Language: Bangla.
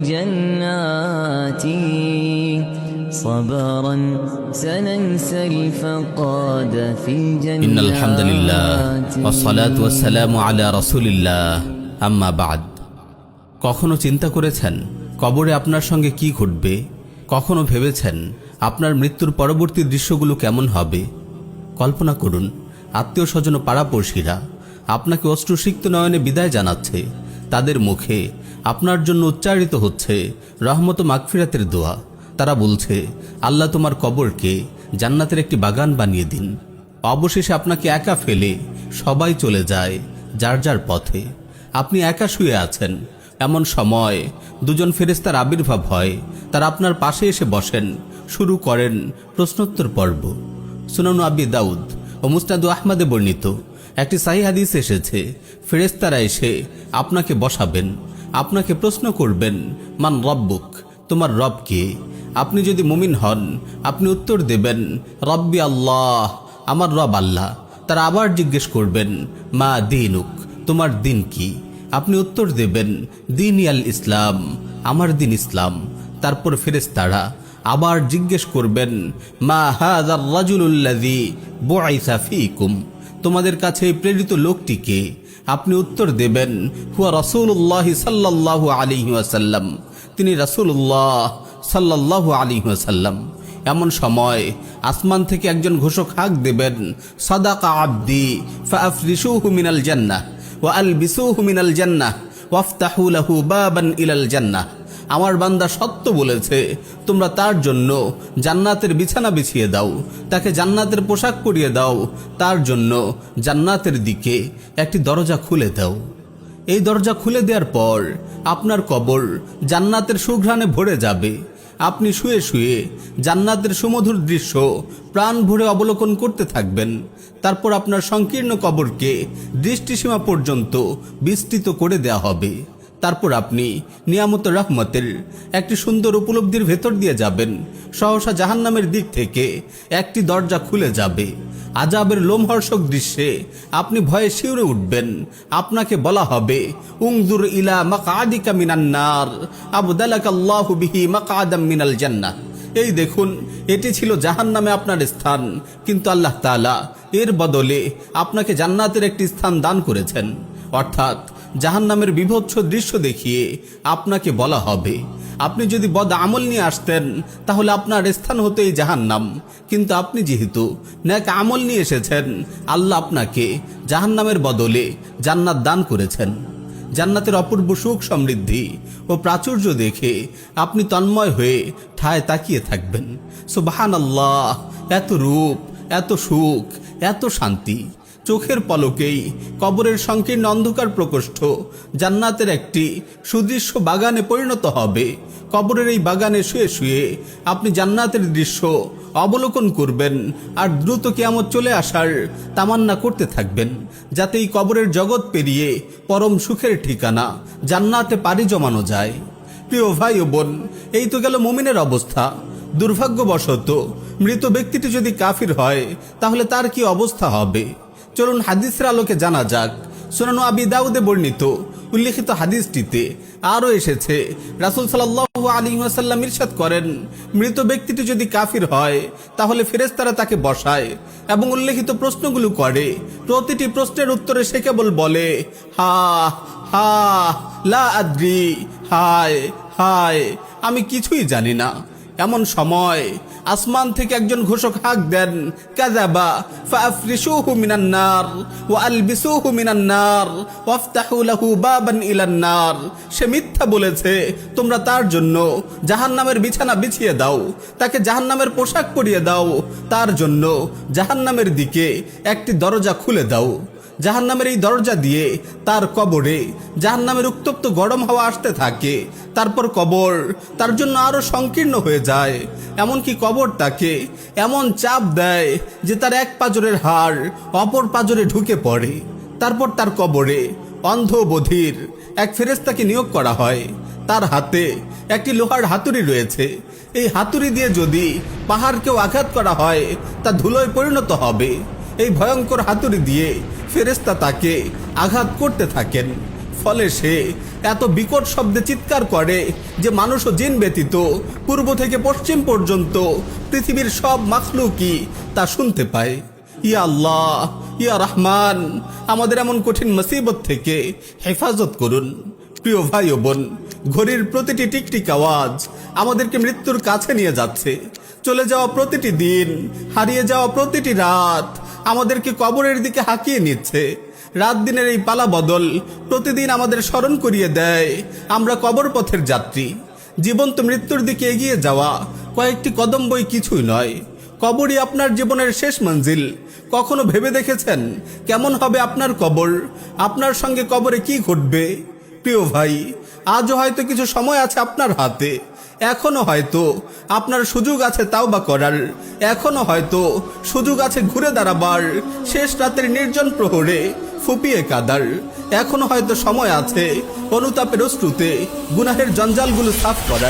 جناتي صبرا سننسى الفقاد في جناتي إن الحمد لله والصلاة والسلام على رسول الله أما بعد কখনো চিন্তা করেছেন কবরে আপনার সঙ্গে কি ঘটবে? কখনো ভেবেছেন আপনার মৃত্যুর পরবর্তী দৃশ্যগুলো কেমন হবে? কল্পনা করুন, আত্মীয় স্বজন ও পাড়াপড়শিরা আপনাকে অশ্রুসিক্ত নয়নে বিদায় জানাচ্ছে। তাদের মুখে আপনার জন্য উচ্চারিত হচ্ছে রহমত ও মাগফিরাতের দোয়া। তারা বলছে, আল্লাহ তোমার কবরকে জান্নাতের একটি বাগান বানিয়ে দিন। অবশেষে আপনাকে একা ফেলে সবাই চলে যায় যার যার পথে। আপনি একা শুয়ে আছেন। এমন সময় দুজন ফেরেশতার আবির্ভাব হয়। তারা আপনার পাশে এসে বসেন, শুরু করেন প্রশ্নোত্তর পর্ব। সুনান আবি দাউদ ও মুসনাদ আহমদে বর্ণিত একটি সহিহ হাদিস এসেছে, ফেরেশতারা এসে আপনাকে বসাবেন, আপনাকে প্রশ্ন করবেন, মান রব্বুক, তোমার রব কে? আপনি যদি মুমিন হন আপনি উত্তর দেবেন, রব্বি আল্লাহ, আমার রব আল্লাহ। তারা আবার জিজ্ঞেস করবেন, মা দীনুক, তোমার দিন কি? আপনি উত্তর দেবেন, দীনি আল ইসলাম, আমার দিন ইসলাম। তারপর ফেরেশতারা আবার জিজ্ঞেস করবেন, মা হাযার রাজুলুল্লাযী বুইসা ফীকুম, তোমাদের কাছে প্রেরিত লোকটিকে? আপনি উত্তর দেবেন, হুয়া রাসূলুল্লাহ সাল্লাল্লাহু আলাইহি ওয়াসাল্লাম, তিনি রাসূলুল্লাহ সাল্লাল্লাহু আলাইহি ওয়াসাল্লাম। এমন সময় আসমান থেকে একজন ঘোষক হাঁক দেবেন, সাদাকা আবদি ফাআফরিশুহু মিনাল জান্নাহ ওয়া আলবিসুহু মিনাল জান্নাহ ওয়াফতাহু লাহু বাবান ইলাল জান্নাহ, আমার বান্দা সত্য বলেছে, তোমরা তার জন্য জান্নাতের বিছানা বিছিয়ে দাও, তাকে জান্নাতের পোশাক পরিয়ে দাও, তার জন্য জান্নাতের দিকে একটি দরজা খুলে দাও। এই দরজা খুলে দেওয়ার পর আপনার কবর জান্নাতের সুঘ্রাণে ভরে যাবে। আপনি শুয়ে শুয়ে জান্নাতের সুমধুর দৃশ্য প্রাণ ভরে অবলোকন করতে থাকবেন। তারপর আপনার সংকীর্ণ কবরকে দৃষ্টিসীমা পর্যন্ত বিস্তৃত করে দেয়া হবে। তারপর আপনি নিয়ামত রহমতের একটি সুন্দর উপলব্ধির ভেতর দিয়ে যাবেন। সহসা জাহান্নামের দিক থেকে একটি দরজা খুলে যাবে। আযাবের লোমহর্ষক দৃশ্যে আপনি ভয়ে শিউরে উঠবেন। আপনাকে বলা হবে, উনজুর ইলা মাকআদিকা মিনান নার আবদালাকাল্লাহু বিহি মাকআদাম মিনাল জান্নাহ, এই দেখুন, এটি ছিল জাহান্নামে আপনার স্থান, কিন্তু আল্লাহ তাআলা এর বদলে আপনাকে জান্নাতের একটি স্থান দান করেছেন। অর্থাৎ জাহান্নামের বিভৎস দৃশ্য দেখিয়ে আপনাকে বলা হবে, আপনি যদি বদ আমল নিয়ে আসতেন তাহলে আপনার স্থান হতো এই জাহান্নাম, কিন্তু আপনি যেহেতু নেক আমল নিয়ে এসেছেন, আল্লাহ আপনাকে জাহান্নামের বদলে জান্নাত দান করেছেন। জান্নাতের অপূর্ব সুখ সমৃদ্ধি ও প্রাচুর্য দেখে আপনি তন্ময় হয়ে ঠায় তাকিয়ে থাকবেন। সুবহানাল্লাহ, এত রূপ, এত সুখ, এত শান্তি! চোখের পলকেই কবরের সংকীর্ণ অন্ধকার প্রকোষ্ঠ জান্নাতের একটি সুদৃশ্য বাগানে পরিণত হবে। কবরের এই বাগানে শুয়ে শুয়ে আপনি জান্নাতের দৃশ্য অবলোকন করবেন আর দ্রুত কিয়ামত চলে আসার তামান্না করতে থাকবেন, যাতে এই কবরের জগৎ পেরিয়ে পরম সুখের ঠিকানা জান্নাতে পাড়ি জমানো যায়। প্রিয় ভাই ও বোন, এই তো গেল মুমিনের অবস্থা। দুর্ভাগ্যবশত মৃত ব্যক্তিটি যদি কাফির হয় তাহলে তার কি অবস্থা হবে? চলুন হাদিসের আলোকে জানা যাক। সুনান আবি দাউদে বর্ণিত উল্লেখিত হাদিসটিতে আরও এসেছে, রাসূল সাল্লাল্লাহু আলাইহি ওয়াসাল্লাম ইরশাদ করেন, মৃত ব্যক্তিটি যদি কাফির হয় তাহলে ফেরেশতারা তাকে বসায় এবং উল্লেখিত প্রশ্নগুলো করে। প্রতিটি প্রশ্নের উত্তরে সে কেবল বলে, হা হা লা আদ্রি, হায় হায়, আমি কিছুই জানি না। এমন সময় আসমান থেকে একজন ঘোষক হাঁক দেন, কাযাবা ফাআফরিশুহু মিনান নার ওয়া আলবিসুহু মিনান নার ওয়াফতাহু লাহু বাবান ইলান নার, সে মিথ্যা বলেছে, তোমরা তার জন্য জাহান্নামের বিছানা বিছিয়ে দাও, তাকে জাহান্নামের পোশাক পরিয়ে দাও, তার জন্য জাহান্নামের দিকে একটি দরজা খুলে দাও। জাহান্নামের এই দরজা দিয়ে তার কবরে জাহান্নামের উত্তপ্ত গরম হাওয়া আসতে থাকে। তারপর কবর তার জন্য আরো সংকীর্ণ হয়ে যায়। এমনকি কবর তাকে এমন চাপ দেয় যে তার এক পাঁজরের হাড় অপর পাঁজরে ঢুকে পড়ে। তারপর তার কবরে অন্ধ বধির এক ফেরেশতাকে নিয়োগ করা হয়। তার হাতে একটি লোহার হাতুড়ি রয়েছে। এই হাতুড়ি দিয়ে যদি পাহাড়কেও আঘাত করা হয় তা ধুলোয় পরিণত হবে। এই ভয়ঙ্কর হাতুড়ি দিয়ে ফেরেশতা তাকে আঘাত করতে থাকেন। ফলে সে এত বিকট শব্দে চিৎকার করে যে মানুষ ও জিন ব্যতীত পূর্ব থেকে পশ্চিম পর্যন্ত পৃথিবীর সব মাখলুকই তা শুনতে পায়। ইয়া আল্লাহ, ইয়া রহমান, আমাদের এমন কঠিন মুসিবত থেকে হেফাজত করুন। প্রিয় ভাই ও বোন, ঘড়ির প্রতিটি টিকটিক আওয়াজ আমাদেরকে মৃত্যুর কাছে নিয়ে যাচ্ছে। চলে যাওয়া প্রতিটি দিন, হারিয়ে যাওয়া প্রতিটি রাত আমাদেরকে কবরের দিকে হাঁকিয়ে নিচ্ছে। রাত দিনের এই পালা বদল প্রতিদিন আমাদের স্মরণ করিয়ে দেয় আমরা কবর পথের যাত্রী। জীবন্ত মৃত্যুর দিকে এগিয়ে যাওয়া কয়েকটি কদম বই কিছুই নয়। কবরই আপনার জীবনের শেষ মঞ্জিল। কখনো ভেবে দেখেছেন কেমন হবে আপনার কবর? আপনার সঙ্গে কবরে কি ঘটবে? প্রিয় ভাই, আজও হয়তো কিছু সময় আছে আপনার হাতে। এখনো হয়তো আপনার সুযোগ আছে তাওবা করার। এখনো হয়তো সুযোগ আছে ঘুরে দাঁড়াবার, শেষ রাতের নির্জন প্রহরে ফুপিয়ে কাদার। এখনো হয়তো সময় আছে অনুতাপের অশ্রুতে গুনাহের জঞ্জালগুলো সাফ করার।